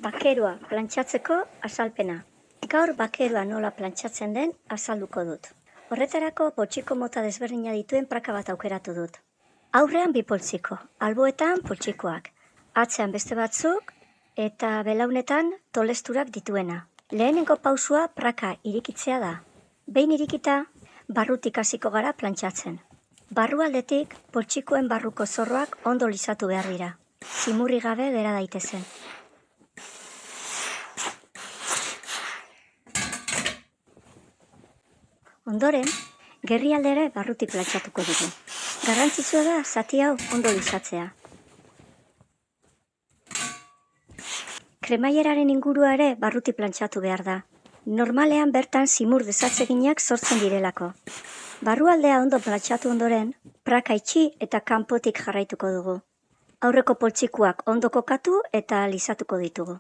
Bakeroa plantxatzeko azalpena. Gaur bakeroa nola plantxatzen den azalduko dut. Horretarako poltsiko mota desberdina dituen praka bat aukeratu dut. Aurrean bi poltsiko, alboetan poltsikoak, atzean beste batzuk eta belaunetan tolesturak dituena. Lehenengo pausua praka irikitzea da. Behin irikita, barrutik hasiko gara plantxatzen. Barrualdetik poltsikoen barruko zorroak ondo lisatu behar dira. Zimurri gabe gera daitezen. Ondoren, gerrialde ere barrutik plantxatuko dugu. Garrantzitsua da zati hau ondo lisatzea. Kremaieraren ingurua ere barrutik plantxatu behar da. Normalean bertan zimur desatseginak sortzen direlako. Barrualdea ondo plantxatu ondoren, praka itxi eta kanpotik jarraituko dugu. Aurreko poltsikoak ondo kokatu eta lisatuko ditugu.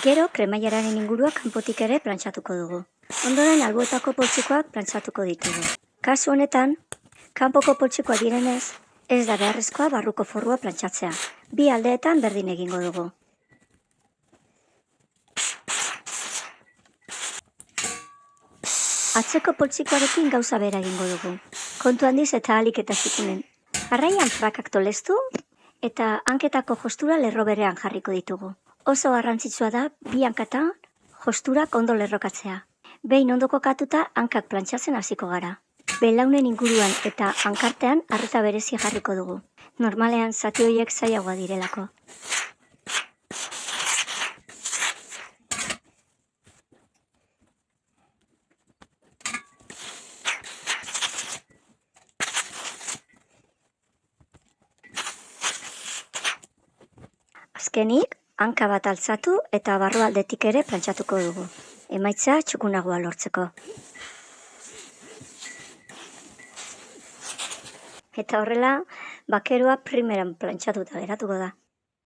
Gero, kremaieraren ingurua kanpotik ere plantxatuko dugu. Ondoren, alboetako poltsikoak plantxatuko ditugu. Kasu honetan, kanpoko poltsikoa direnez, ez da beharrezkoa barruko forrua plantxatzea. Bi aldeetan berdin egingo dugu. Atzeko poltsikoarekin gauza bera egingo dugu. Kontu handiz eta ahalik eta txikinen. Jarraian prakak tolestu eta hanketako jostura lerro berean jarriko ditugu. Oso garrantzitsua da bi hankatan josturak ondo lerrokatzea. Behin ondo kokatuta hankak plantxatzen hasiko gara. Belaunen inguruan eta hankartean arreta berezia jarriko dugu. Normalean zati horiek zailagoa direlako. Azkenik, hanka bat altzatu eta barrualdetik ere plantxatuko dugu. Emaitza txukunagoa lortzeko. Eta horrela, bakeroa primeran plantxatuta geratuko da.